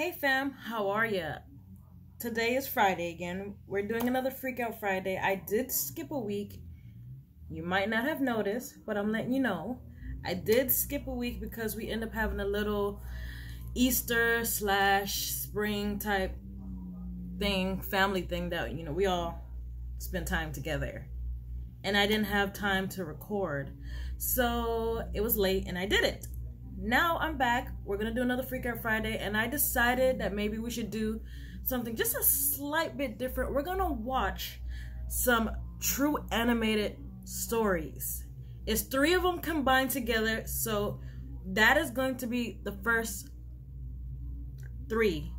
Hey fam, how are ya? Today is Friday again. We're doing another Freak Out Friday. I did skip a week. You might not have noticed, but I'm letting you know. I did skip a week because we end up having a little Easter / spring type thing, family thing that, we all spend time together. And I didn't have time to record. So it was late and I did it. Now I'm back. We're gonna do another Freak Out Friday, and I decided that maybe we should do something just a slight bit different. We're gonna watch some true animated stories. It's 3 of them combined together, so that is going to be the first 3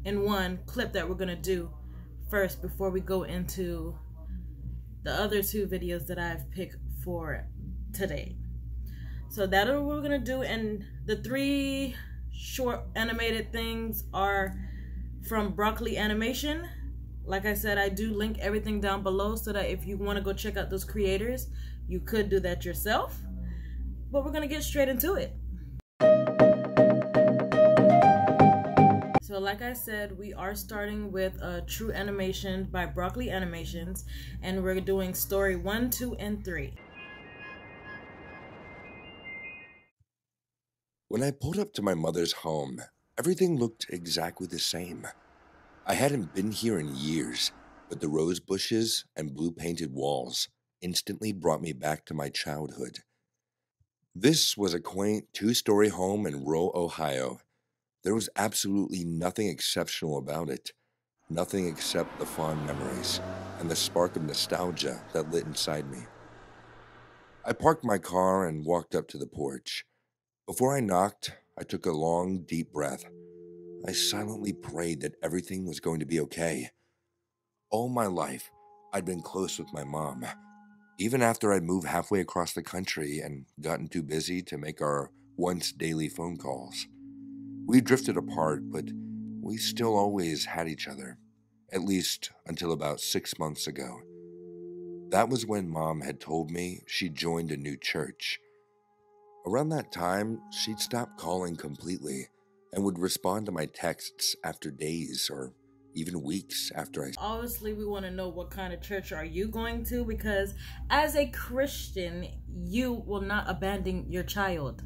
in one clip that we're gonna do first before we go into the other 2 videos that I've picked for today. So that's what we're gonna do, and the 3 short animated things are from Broccoli Animation. Like I said, I do link everything down below so that if you want to go check out those creators, you could do that yourself. But we're gonna get straight into it. So like I said, we are starting with a True Animation by Broccoli Animations, and we're doing story 1, 2, and 3. When I pulled up to my mother's home, everything looked exactly the same. I hadn't been here in years, but the rose bushes and blue-painted walls instantly brought me back to my childhood. This was a quaint 2-story home in rural Ohio. There was absolutely nothing exceptional about it, nothing except the fond memories and the spark of nostalgia that lit inside me. I parked my car and walked up to the porch. Before I knocked, I took a long, deep breath. I silently prayed that everything was going to be okay. All my life, I'd been close with my mom. Even after I'd moved halfway across the country and gotten too busy to make our once daily phone calls. We drifted apart, but we still always had each other, at least until about 6 months ago. That was when Mom had told me she joined a new church. Around that time, she'd stopped calling completely and would respond to my texts after days or even weeks after I... Obviously, we want to know what kind of church are you going to, because as a Christian, you will not abandon your child.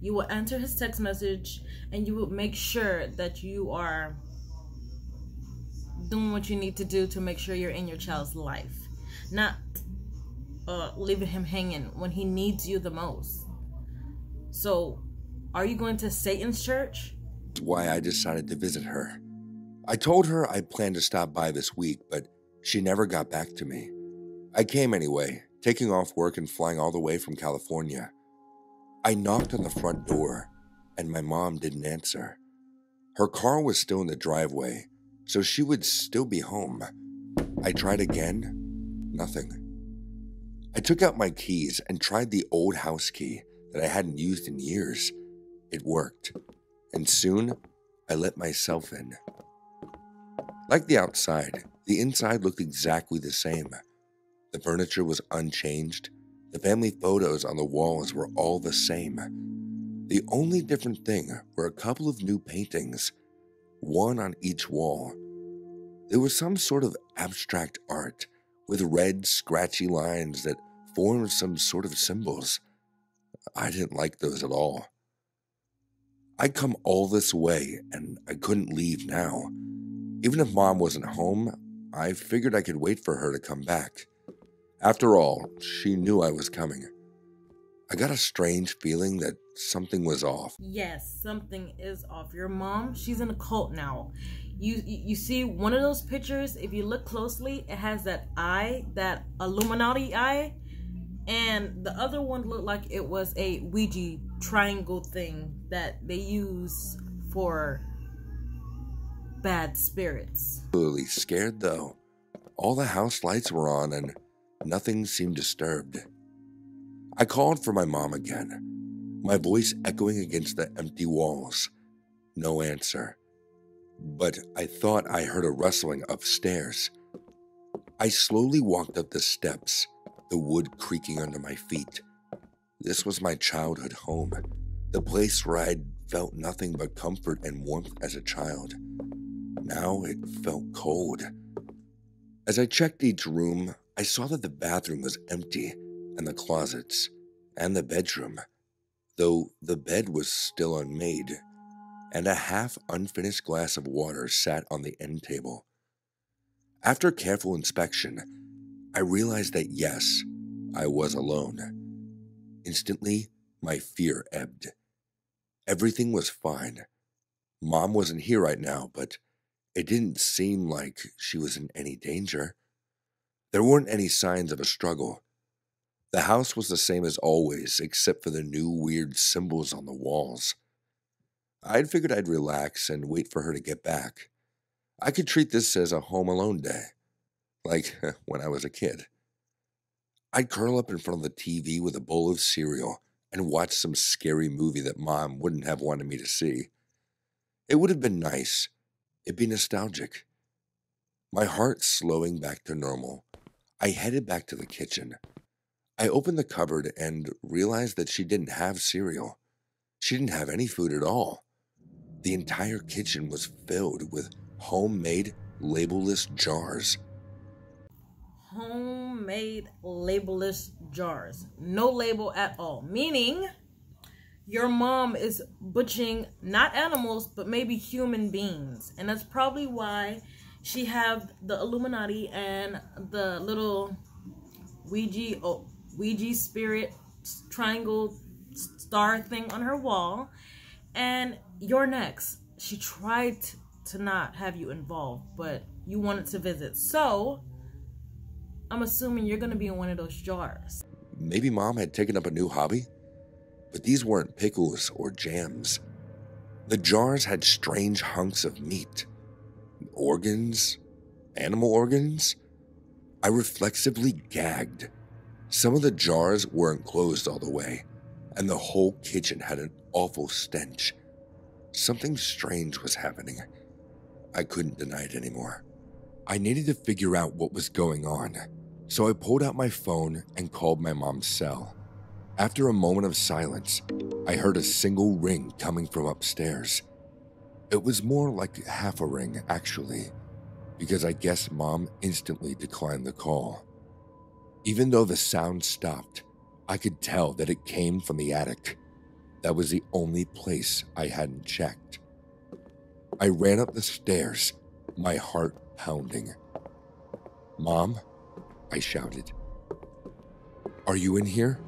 You will answer his text message and you will make sure that you are doing what you need to do to make sure you're in your child's life. Not leaving him hanging when he needs you the most. So, are you going to Satan's church? That's why I decided to visit her. I told her I planned to stop by this week, but she never got back to me. I came anyway, taking off work and flying all the way from California. I knocked on the front door, and my mom didn't answer. Her car was still in the driveway, so she would still be home. I tried again, nothing. I took out my keys and tried the old house key that I hadn't used in years. It worked, and soon I let myself in. Like the outside, the inside looked exactly the same. The furniture was unchanged. The family photos on the walls were all the same. The only different thing were a couple of new paintings, one on each wall. There was some sort of abstract art with red, scratchy lines that formed some sort of symbols. I didn't like those at all. I'd come all this way, and I couldn't leave now. Even if Mom wasn't home, I figured I could wait for her to come back. After all, she knew I was coming. I got a strange feeling that something was off. Yes, something is off. Your mom, she's in a cult now. You see one of those pictures, if you look closely, it has that eye, that Illuminati eye. And the other one looked like it was a Ouija triangle thing that they use for bad spirits. Really scared though. All the house lights were on and nothing seemed disturbed. I called for my mom again, my voice echoing against the empty walls. No answer. But I thought I heard a rustling upstairs. I slowly walked up the steps, the wood creaking under my feet. This was my childhood home, the place where I'd felt nothing but comfort and warmth as a child. Now it felt cold. As I checked each room, I saw that the bathroom was empty, and the closets, and the bedroom, though the bed was still unmade, and a half unfinished glass of water sat on the end table. After careful inspection, I realized that yes, I was alone. Instantly, my fear ebbed. Everything was fine. Mom wasn't here right now, but it didn't seem like she was in any danger. There weren't any signs of a struggle. The house was the same as always, except for the new weird symbols on the walls. I'd figured I'd relax and wait for her to get back. I could treat this as a home alone day, like when I was a kid. I'd curl up in front of the TV with a bowl of cereal and watch some scary movie that Mom wouldn't have wanted me to see. It would have been nice. It'd be nostalgic. My heart slowing back to normal, I headed back to the kitchen. I opened the cupboard and realized that she didn't have cereal. She didn't have any food at all. The entire kitchen was filled with homemade, labelless jars. Homemade labelless jars. No label at all. Meaning, your mom is butchering not animals, but maybe human beings. And that's probably why she have the Illuminati and the little Ouija spirit triangle star thing on her wall. And you're next. She tried to not have you involved, but you wanted to visit. So I'm assuming you're going to be in one of those jars. Maybe Mom had taken up a new hobby? But these weren't pickles or jams. The jars had strange hunks of meat. Organs? Animal organs? I reflexively gagged. Some of the jars weren't closed all the way, and the whole kitchen had an awful stench. Something strange was happening. I couldn't deny it anymore. I needed to figure out what was going on, so I pulled out my phone and called my mom's cell. After a moment of silence, I heard a single ring coming from upstairs. It was more like half a ring, actually, because I guess Mom instantly declined the call. Even though the sound stopped, I could tell that it came from the attic. That was the only place I hadn't checked. I ran up the stairs, my heart pounding. "Mom?" I shouted. "Are you in here?"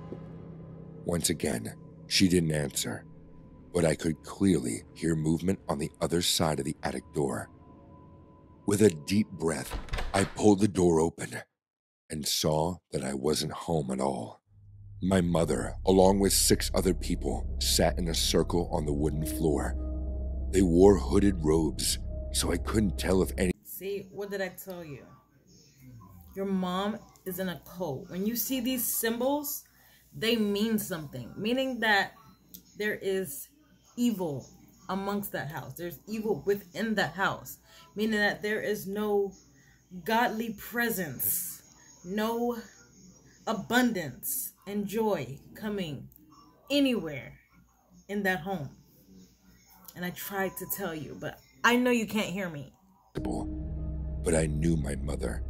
Once again, she didn't answer, but I could clearly hear movement on the other side of the attic door. With a deep breath, I pulled the door open and saw that I wasn't home at all. My mother, along with 6 other people, sat in a circle on the wooden floor. They wore hooded robes, so I couldn't tell if any— See, what did I tell you? Your mom is in a cult. When you see these symbols, they mean something, meaning that there is evil amongst that house. There's evil within that house, meaning that there is no godly presence, no abundance and joy coming anywhere in that home. And I tried to tell you, but I know you can't hear me. But I knew my mother.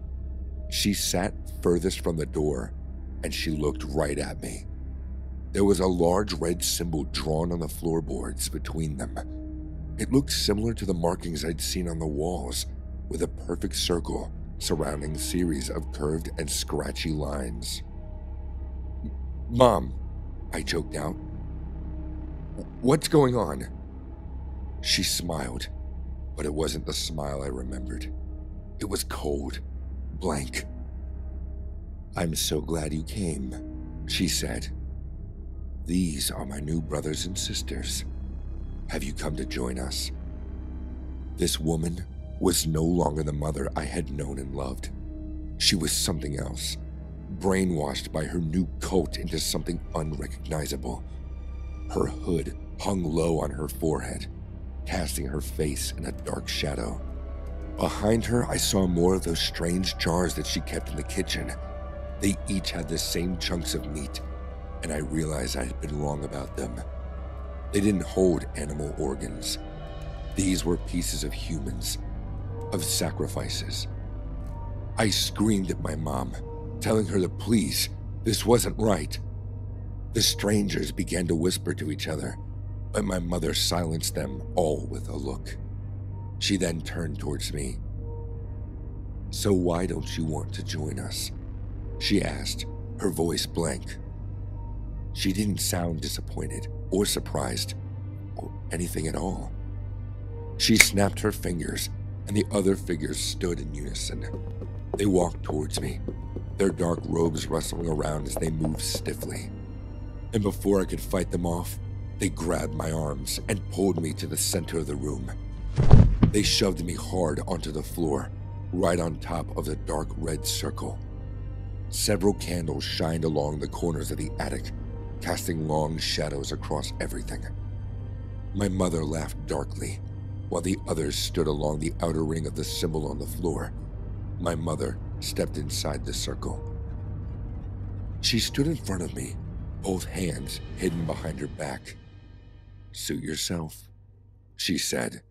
She sat furthest from the door, and she looked right at me. There was a large red symbol drawn on the floorboards between them. It looked similar to the markings I'd seen on the walls, with a perfect circle surrounding a series of curved and scratchy lines. "Mom," I choked out. "What's going on?" She smiled, but it wasn't the smile I remembered. It was cold, blank. "I'm so glad you came," she said. "These are my new brothers and sisters. Have you come to join us?" This woman was no longer the mother I had known and loved. She was something else, brainwashed by her new cult into something unrecognizable. Her hood hung low on her forehead, casting her face in a dark shadow. Behind her, I saw more of those strange jars that she kept in the kitchen. They each had the same chunks of meat, and I realized I had been wrong about them. They didn't hold animal organs. These were pieces of humans, of sacrifices. I screamed at my mom, telling her to please, this wasn't right. The strangers began to whisper to each other, but my mother silenced them all with a look. She then turned towards me. "So why don't you want to join us?" she asked, her voice blank. She didn't sound disappointed or surprised or anything at all. She snapped her fingers, and the other figures stood in unison. They walked towards me, their dark robes rustling around as they moved stiffly. And before I could fight them off, they grabbed my arms and pulled me to the center of the room. They shoved me hard onto the floor, right on top of the dark red circle. Several candles shined along the corners of the attic, casting long shadows across everything. My mother laughed darkly, while the others stood along the outer ring of the symbol on the floor. My mother stepped inside the circle. She stood in front of me, both hands hidden behind her back. "Suit yourself," she said.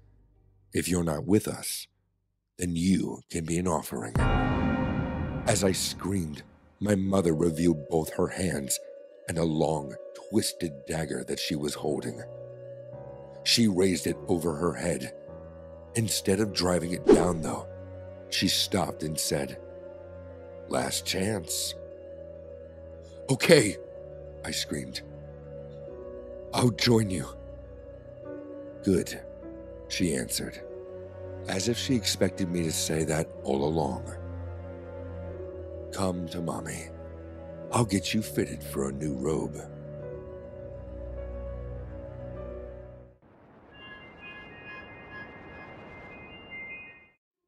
"If you're not with us, then you can be an offering." As I screamed, my mother revealed both her hands and a long, twisted dagger that she was holding. She raised it over her head. Instead of driving it down, though, she stopped and said, "Last chance." "Okay," I screamed. "I'll join you." "Good," she answered, as if she expected me to say that all along. "Come to Mommy. I'll get you fitted for a new robe."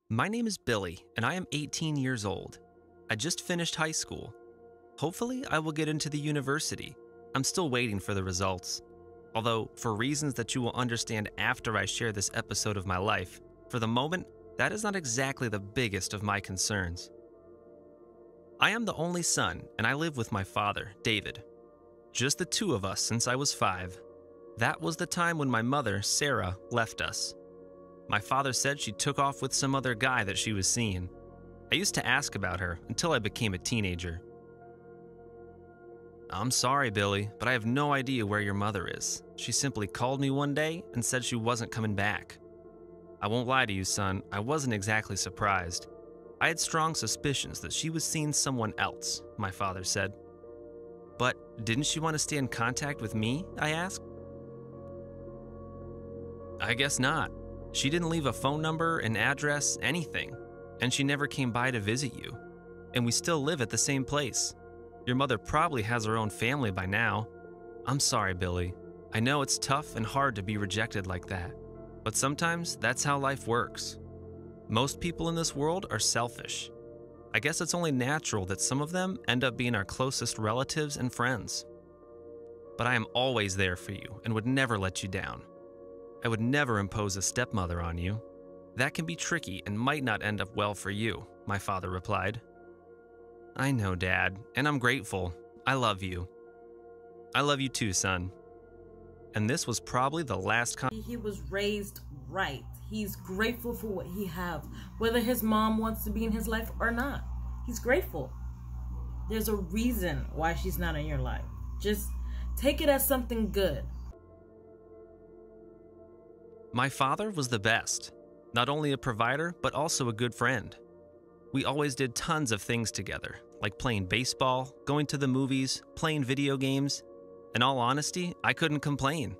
My name is Billy, and I am 18 years old. I just finished high school. Hopefully, I will get into the university. I'm still waiting for the results. Although, for reasons that you will understand after I share this episode of my life, for the moment, that is not exactly the biggest of my concerns. I am the only son, and I live with my father, David. Just the two of us since I was 5. That was the time when my mother, Sarah, left us. My father said she took off with some other guy that she was seeing. I used to ask about her until I became a teenager. "I'm sorry, Billy, but I have no idea where your mother is. She simply called me one day and said she wasn't coming back." I won't lie to you, son, I wasn't exactly surprised. I had strong suspicions that she was seeing someone else, my father said. "But didn't she want to stay in contact with me?" I asked. "I guess not. She didn't leave a phone number, an address, anything, and she never came by to visit you. And we still live at the same place. Your mother probably has her own family by now. I'm sorry, Billy. I know it's tough and hard to be rejected like that, but sometimes that's how life works. Most people in this world are selfish. I guess it's only natural that some of them end up being our closest relatives and friends. But I am always there for you and would never let you down. I would never impose a stepmother on you. That can be tricky and might not end up well for you," my father replied. "I know, Dad, and I'm grateful. I love you." "I love you too, son." And this was probably the last He was raised right. He's grateful for what he have, whether his mom wants to be in his life or not. He's grateful. There's a reason why she's not in your life. Just take it as something good. My father was the best. Not only a provider, but also a good friend. We always did tons of things together, like playing baseball, going to the movies, playing video games. In all honesty, I couldn't complain.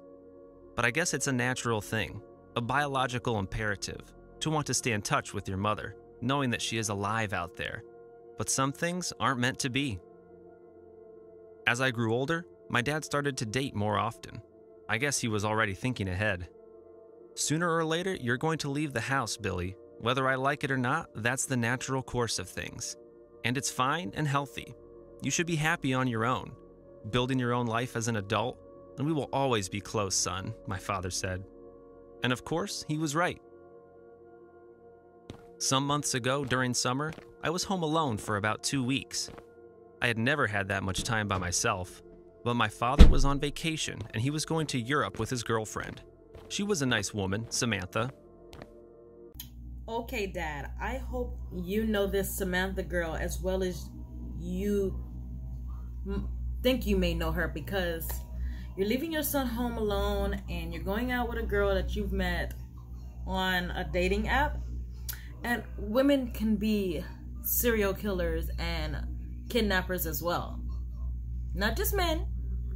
But I guess it's a natural thing, a biological imperative, to want to stay in touch with your mother, knowing that she is alive out there. But some things aren't meant to be. As I grew older, my dad started to date more often. I guess he was already thinking ahead. Sooner or later, you're going to leave the house, Billy. Whether I like it or not, that's the natural course of things. And it's fine and healthy. You should be happy on your own, building your own life as an adult, and we will always be close, son, my father said. And of course, he was right. Some months ago, during summer, I was home alone for about 2 weeks. I had never had that much time by myself. but my father was on vacation and he was going to Europe with his girlfriend. She was a nice woman, Samantha. Okay, Dad, I hope you know this Samantha girl as well as you think you may know her, because you're leaving your son home alone and you're going out with a girl that you've met on a dating app. And women can be serial killers and kidnappers as well. Not just men,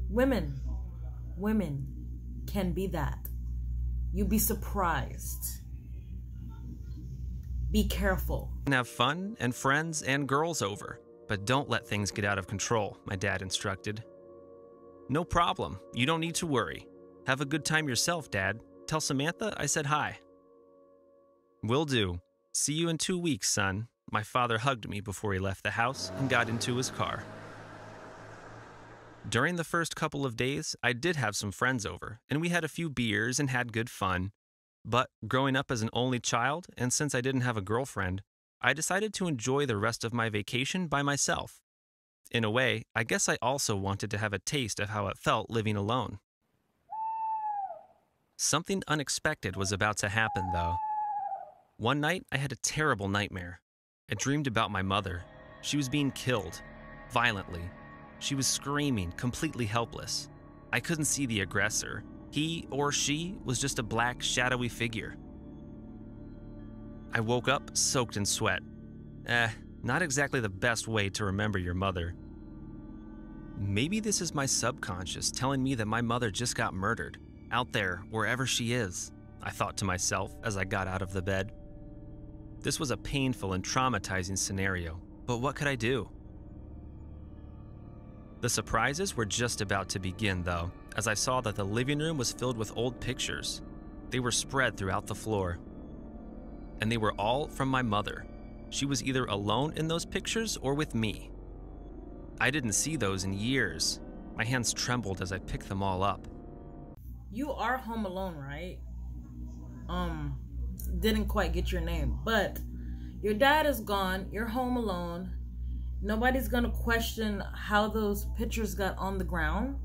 women. Women can be that. You'd be surprised. Be careful. Have fun and friends and girls over, but don't let things get out of control, my dad instructed. No problem. You don't need to worry. Have a good time yourself, Dad. Tell Samantha I said hi. Will do. See you in 2 weeks, son. My father hugged me before he left the house and got into his car. During the first couple of days, I did have some friends over, and we had a few beers and had good fun. But growing up as an only child, and since I didn't have a girlfriend, I decided to enjoy the rest of my vacation by myself. In a way, I guess I also wanted to have a taste of how it felt living alone. Something unexpected was about to happen, though. One night, I had a terrible nightmare. I dreamed about my mother. She was being killed, violently. She was screaming, completely helpless. I couldn't see the aggressor. He or she was just a black, shadowy figure. I woke up soaked in sweat. Not exactly the best way to remember your mother. Maybe this is my subconscious telling me that my mother just got murdered, out there, wherever she is, I thought to myself as I got out of the bed. This was a painful and traumatizing scenario, but what could I do? The surprises were just about to begin, though, as I saw that the living room was filled with old pictures. They were spread throughout the floor. And they were all from my mother. She was either alone in those pictures or with me. I didn't see those in years. My hands trembled as I picked them all up. You are home alone, right? Didn't quite get your name, but your dad is gone. You're home alone. Nobody's gonna question how those pictures got on the ground,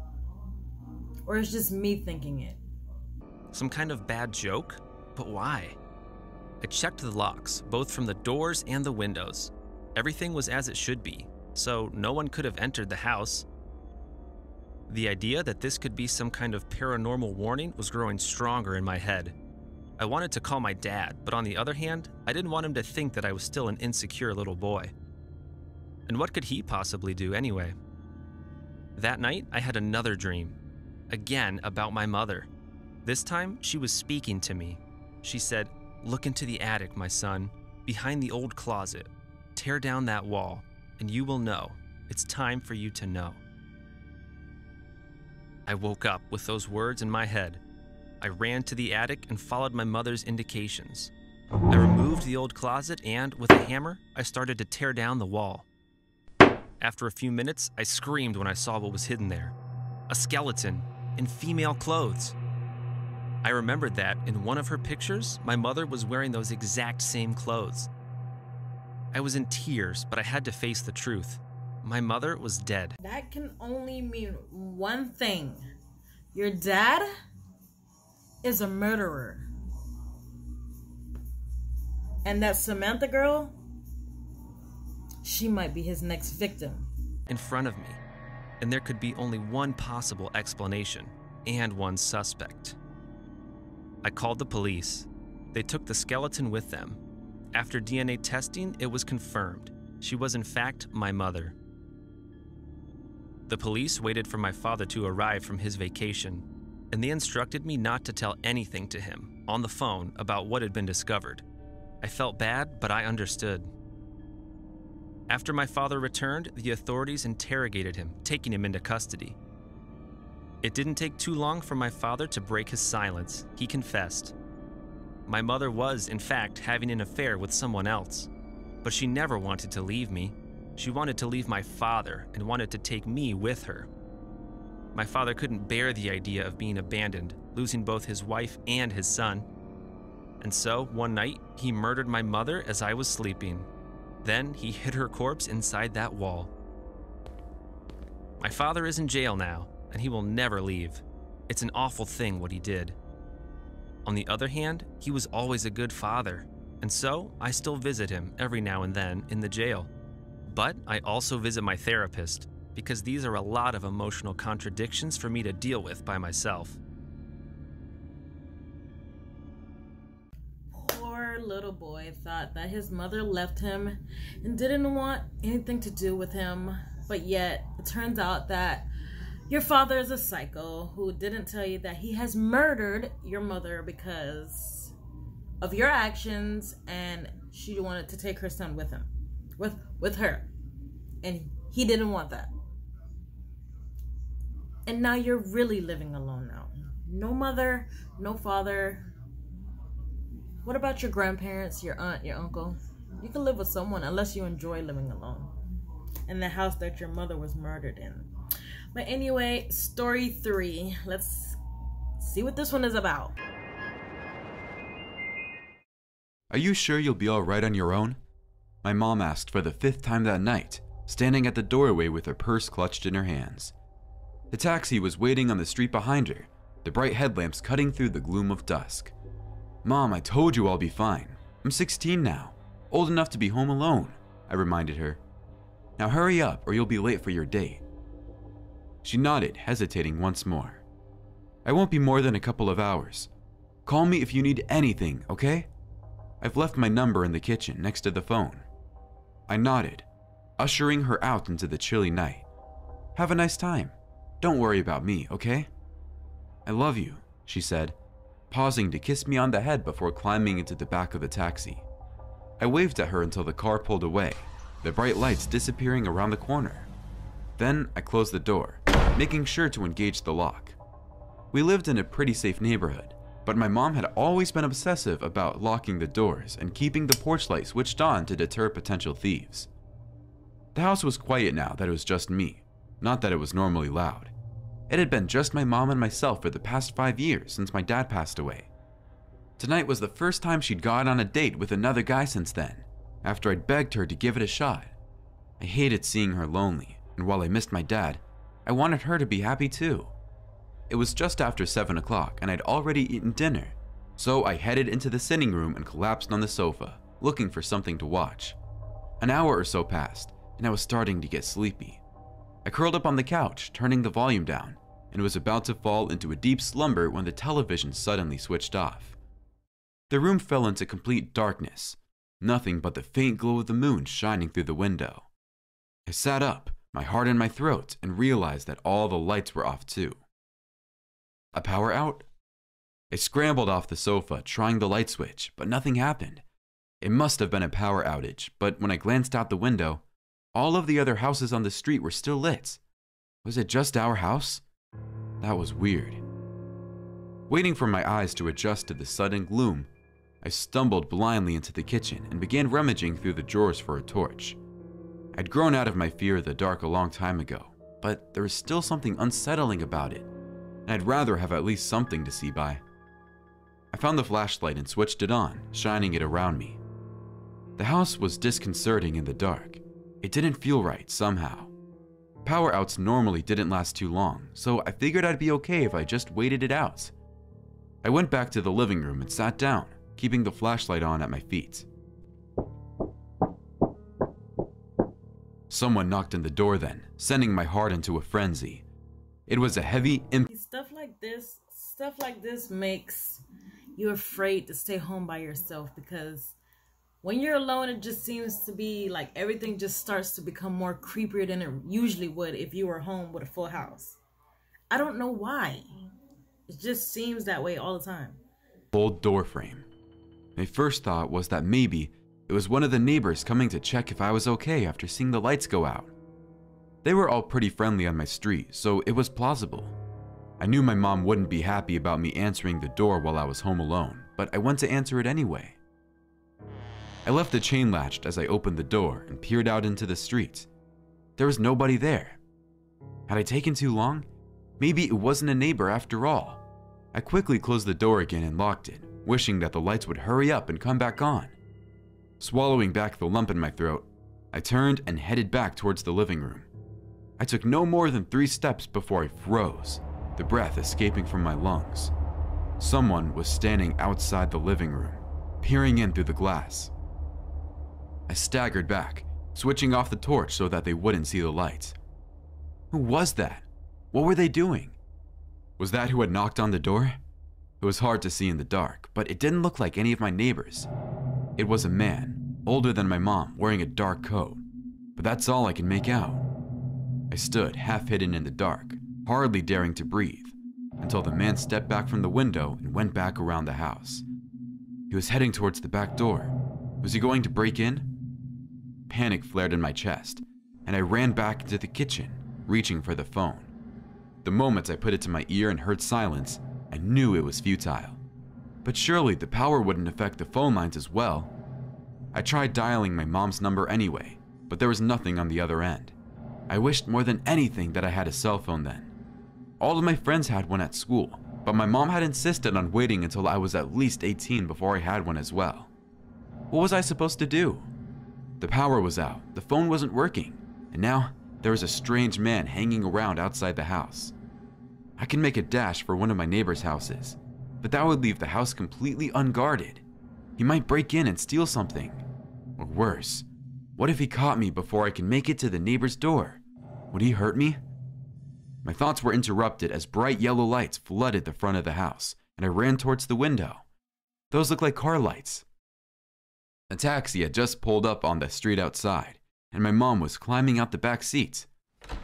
or it's just me thinking it. Some kind of bad joke? But why? I checked the locks, both from the doors and the windows. Everything was as it should be, so no one could have entered the house. The idea that this could be some kind of paranormal warning was growing stronger in my head. I wanted to call my dad, but on the other hand, I didn't want him to think that I was still an insecure little boy. And what could he possibly do anyway? That night, I had another dream. Again, about my mother. This time, she was speaking to me. She said, "Look into the attic, my son, behind the old closet. Tear down that wall, and you will know. It's time for you to know." I woke up with those words in my head. I ran to the attic and followed my mother's indications. I removed the old closet and, with a hammer, I started to tear down the wall. After a few minutes, I screamed when I saw what was hidden there. A skeleton in female clothes. I remembered that, in one of her pictures, my mother was wearing those exact same clothes. I was in tears, but I had to face the truth. My mother was dead. That can only mean one thing. Your dad is a murderer. And that Samantha girl, she might be his next victim. In front of me, and there could be only one possible explanation, and one suspect. I called the police. They took the skeleton with them. After DNA testing, it was confirmed. She was in fact my mother. The police waited for my father to arrive from his vacation, and they instructed me not to tell anything to him on the phone about what had been discovered. I felt bad, but I understood. After my father returned, the authorities interrogated him, taking him into custody. It didn't take too long for my father to break his silence. He confessed. My mother was, in fact, having an affair with someone else, but she never wanted to leave me. She wanted to leave my father and wanted to take me with her. My father couldn't bear the idea of being abandoned, losing both his wife and his son. And so, one night, he murdered my mother as I was sleeping. Then he hid her corpse inside that wall. My father is in jail now, and he will never leave. It's an awful thing what he did. On the other hand, he was always a good father, and so I still visit him every now and then in the jail. But I also visit my therapist, because these are a lot of emotional contradictions for me to deal with by myself. Poor little boy thought that his mother left him and didn't want anything to do with him, but yet it turns out that your father is a psycho who didn't tell you that he has murdered your mother because of your actions, and she wanted to take her son with him, with her, and he didn't want that. And now you're really living alone now. No mother, no father. What about your grandparents, your aunt, your uncle? You can live with someone unless you enjoy living alone in the house that your mother was murdered in. But anyway, story 3. Let's see what this one is about. Are you sure you'll be all right on your own? My mom asked for the 5th time that night, standing at the doorway with her purse clutched in her hands. The taxi was waiting on the street behind her, the bright headlamps cutting through the gloom of dusk. Mom, I told you I'll be fine. I'm 16 now, old enough to be home alone, I reminded her. Now hurry up or you'll be late for your date. She nodded, hesitating once more. I won't be more than a couple of hours. Call me if you need anything, okay? I've left my number in the kitchen next to the phone. I nodded, ushering her out into the chilly night. Have a nice time. Don't worry about me, okay? I love you, she said, pausing to kiss me on the head before climbing into the back of the taxi. I waved at her until the car pulled away, the bright lights disappearing around the corner. Then I closed the door, making sure to engage the lock. We lived in a pretty safe neighborhood, but my mom had always been obsessive about locking the doors and keeping the porch light switched on to deter potential thieves. The house was quiet now that it was just me, not that it was normally loud. It had been just my mom and myself for the past 5 years since my dad passed away. Tonight was the first time she'd gone on a date with another guy since then, after I'd begged her to give it a shot. I hated seeing her lonely, and while I missed my dad, I wanted her to be happy too. It was just after 7 o'clock and I'd already eaten dinner, so I headed into the sitting room and collapsed on the sofa, looking for something to watch. An hour or so passed, and I was starting to get sleepy. I curled up on the couch, turning the volume down, and was about to fall into a deep slumber when the television suddenly switched off. The room fell into complete darkness, nothing but the faint glow of the moon shining through the window. I sat up, my heart in my throat, and realized that all the lights were off too. A power out? I scrambled off the sofa, trying the light switch, but nothing happened. It must have been a power outage, but when I glanced out the window, all of the other houses on the street were still lit. Was it just our house? That was weird. Waiting for my eyes to adjust to the sudden gloom, I stumbled blindly into the kitchen and began rummaging through the drawers for a torch. I'd grown out of my fear of the dark a long time ago, but there was still something unsettling about it, and I'd rather have at least something to see by. I found the flashlight and switched it on, shining it around me. The house was disconcerting in the dark. It didn't feel right somehow. Power outs normally didn't last too long, so I figured I'd be okay if I just waited it out. I went back to the living room and sat down, keeping the flashlight on at my feet. Someone knocked on the door then, sending my heart into a frenzy. It was a heavy Stuff like this makes you afraid to stay home by yourself, because when you're alone, it just seems to be like everything just starts to become more creepier than it usually would if you were home with a full house. I don't know why. It just seems that way all the time. old door frame. My first thought was that maybe it was one of the neighbors coming to check if I was okay after seeing the lights go out. They were all pretty friendly on my street, so it was plausible. I knew my mom wouldn't be happy about me answering the door while I was home alone, but I went to answer it anyway. I left the chain latched as I opened the door and peered out into the street. There was nobody there. Had I taken too long? Maybe it wasn't a neighbor after all. I quickly closed the door again and locked it, wishing that the lights would hurry up and come back on. Swallowing back the lump in my throat, I turned and headed back towards the living room. I took no more than 3 steps before I froze, the breath escaping from my lungs. Someone was standing outside the living room, peering in through the glass. I staggered back, switching off the torch so that they wouldn't see the lights. Who was that? What were they doing? Was that who had knocked on the door? It was hard to see in the dark, but it didn't look like any of my neighbors. It was a man, older than my mom, wearing a dark coat, but that's all I could make out. I stood half hidden in the dark, hardly daring to breathe, until the man stepped back from the window and went back around the house. He was heading towards the back door. Was he going to break in? Panic flared in my chest, and I ran back into the kitchen, reaching for the phone. The moment I put it to my ear and heard silence, I knew it was futile. But surely the power wouldn't affect the phone lines as well. I tried dialing my mom's number anyway, but there was nothing on the other end. I wished more than anything that I had a cell phone then. All of my friends had one at school, but my mom had insisted on waiting until I was at least 18 before I had one as well. What was I supposed to do? The power was out, the phone wasn't working, and now there was a strange man hanging around outside the house. I can make a dash for one of my neighbor's houses, but that would leave the house completely unguarded. He might break in and steal something. Or worse, what if he caught me before I can make it to the neighbor's door? Would he hurt me? My thoughts were interrupted as bright yellow lights flooded the front of the house, and I ran towards the window. Those looked like car lights. A taxi had just pulled up on the street outside, and my mom was climbing out the back seat.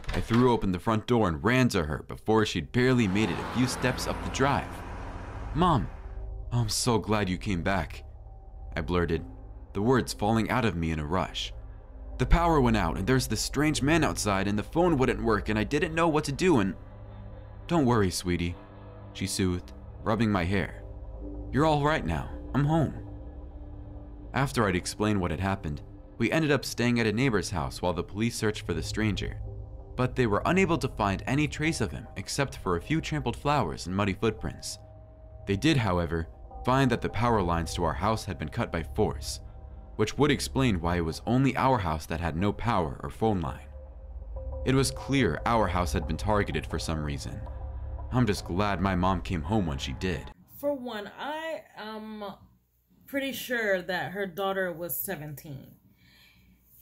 I threw open the front door and ran to her before she'd barely made it a few steps up the drive. "Mom, oh, I'm so glad you came back," I blurted, the words falling out of me in a rush. "The power went out and there's this strange man outside and the phone wouldn't work and I didn't know what to do and—" "Don't worry, sweetie," she soothed, rubbing my hair. "You're all right now. I'm home." After I'd explained what had happened, we ended up staying at a neighbor's house while the police searched for the stranger. But they were unable to find any trace of him except for a few trampled flowers and muddy footprints. They did, however, find that the power lines to our house had been cut by force, which would explain why it was only our house that had no power or phone line. It was clear our house had been targeted for some reason. I'm just glad my mom came home when she did. For one, I am pretty sure that her daughter was 17.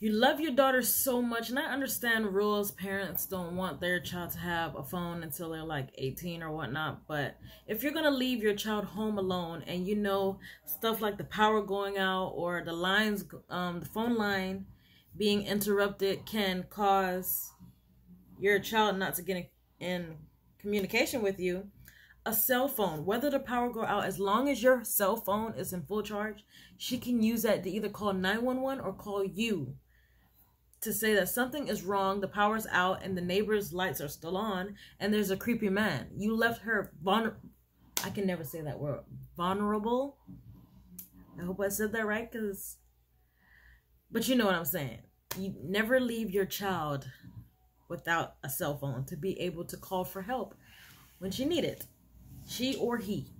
You love your daughter so much, and I understand rules. Parents don't want their child to have a phone until they're like 18 or whatnot. But if you're going to leave your child home alone and you know stuff like the power going out or the lines, the phone line being interrupted can cause your child not to get in communication with you, a cell phone, whether the power go out, as long as your cell phone is in full charge, she can use that to either call 911 or call you to say that something is wrong, the power's out, and the neighbor's lights are still on, and there's a creepy man. You left her I can never say that word. Vulnerable? I hope I said that right, but you know what I'm saying. You never leave your child without a cell phone to be able to call for help when she needs it. She or he.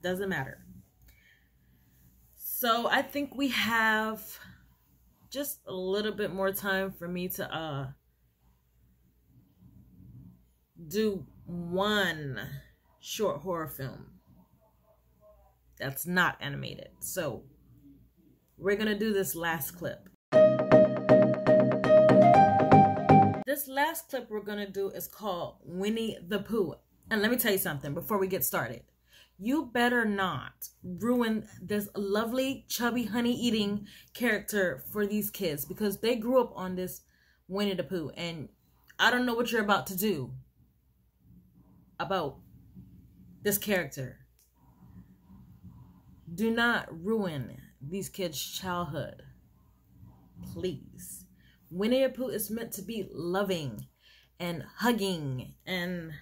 Doesn't matter. So I think we have just a little bit more time for me to do one short horror film that's not animated. So we're gonna do this last clip. This last clip we're gonna do is called Winnie the Pooh. And let me tell you something before we get started. You better not ruin this lovely, chubby, honey-eating character for these kids, because they grew up on this Winnie the Pooh, and I don't know what you're about to do about this character. Do not ruin these kids' childhood, please. Winnie the Pooh is meant to be loving and hugging and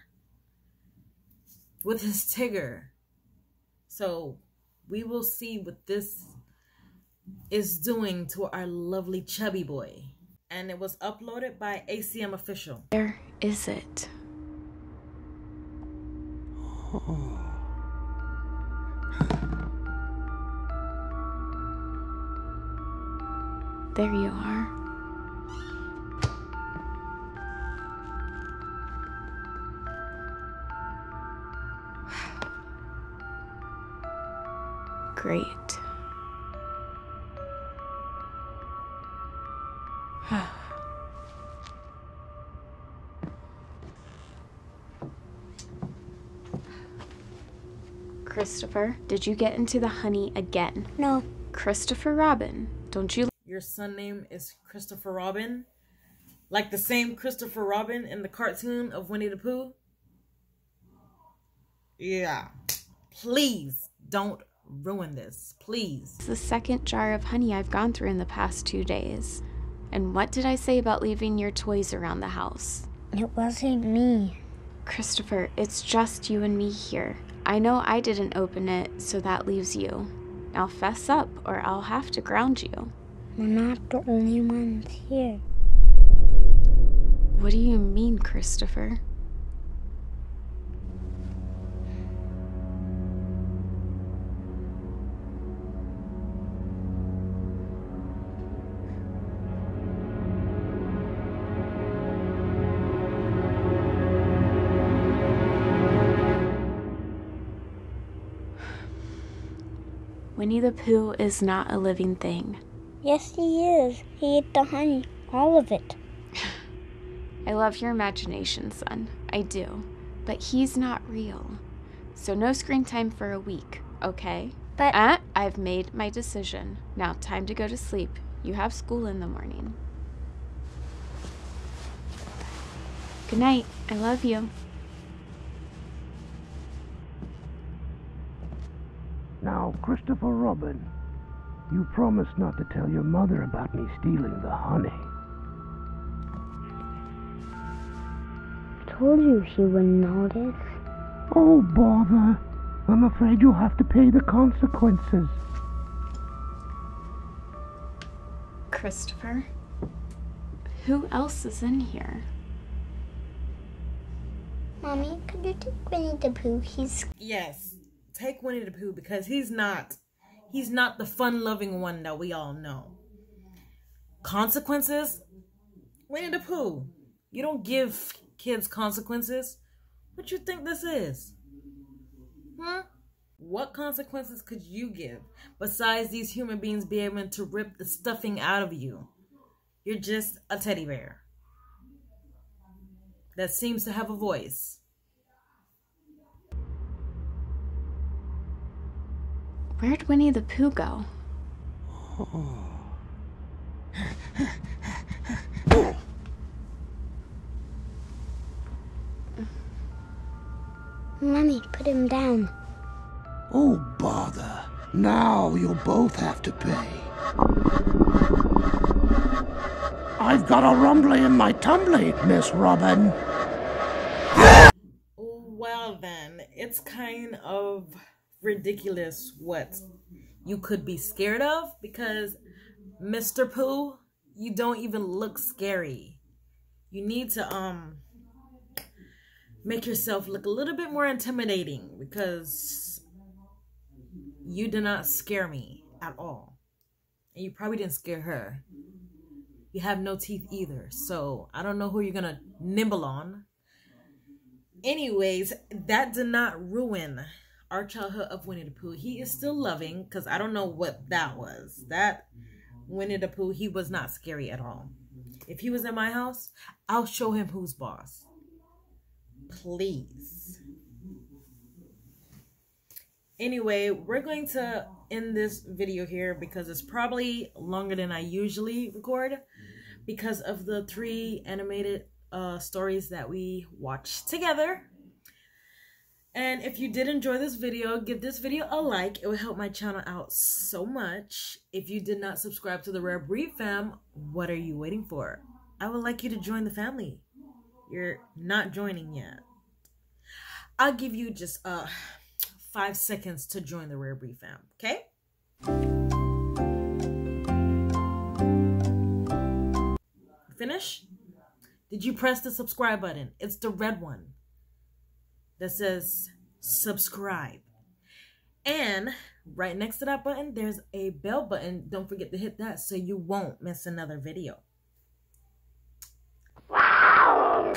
with his Tigger. So we will see what this is doing to our lovely chubby boy. And it was uploaded by ACM Official. Where is it? Oh. There you are. Great. Christopher, did you get into the honey again? No. Christopher Robin, don't you... Your son name is Christopher Robin? Like the same Christopher Robin in the cartoon of Winnie the Pooh? Yeah. Please don't ruin this. Please. It's the second jar of honey I've gone through in the past 2 days. And what did I say about leaving your toys around the house? It wasn't me. Christopher, it's just you and me here. I know I didn't open it, so that leaves you. Now fess up, or I'll have to ground you. We're not the only ones here. What do you mean, Christopher? Winnie the Pooh is not a living thing. Yes, he is. He ate the honey. All of it. I love your imagination, son. I do. But he's not real. So no screen time for a week, okay? But... I've made my decision. Now, time to go to sleep. You have school in the morning. Good night. I love you. Now, Christopher Robin, you promised not to tell your mother about me stealing the honey. I told you she wouldn't notice. Oh, bother. I'm afraid you'll have to pay the consequences. Christopher? Who else is in here? Mommy, could you take Winnie the Pooh? Yes. Take Winnie the Pooh because he's not the fun-loving one that we all know. Consequences? Winnie the Pooh. You don't give kids consequences. What you think this is? Huh? What consequences could you give besides these human beings being able to rip the stuffing out of you? You're just a teddy bear that seems to have a voice. Where'd Winnie the Pooh go? Mommy, put him down. Oh, bother. Now you'll both have to pay. I've got a rumbly in my tumbly, Miss Robin. Well then, it's kind of ridiculous what you could be scared of because Mr. Pooh, you don't even look scary. You need to make yourself look a little bit more intimidating because you did not scare me at all. And you probably didn't scare her. You have no teeth either, so I don't know who you're gonna nibble on. Anyways, that did not ruin our childhood of Winnie the Pooh. He is still loving because I don't know what that was. That Winnie the Pooh, he was not scary at all. If he was in my house, I'll show him who's boss. Please. Anyway, we're going to end this video here because it's probably longer than I usually record because of the 3 animated stories that we watched together. And if you did enjoy this video, give this video a like. It would help my channel out so much. If you did not subscribe to the Rare Breed fam, what are you waiting for? I would like you to join the family. You're not joining yet. I'll give you just 5 seconds to join the Rare Breed fam, okay? Finish? Did you press the subscribe button? It's the red one that says subscribe. And right next to that button, there's a bell button. Don't forget to hit that so you won't miss another video. Wow.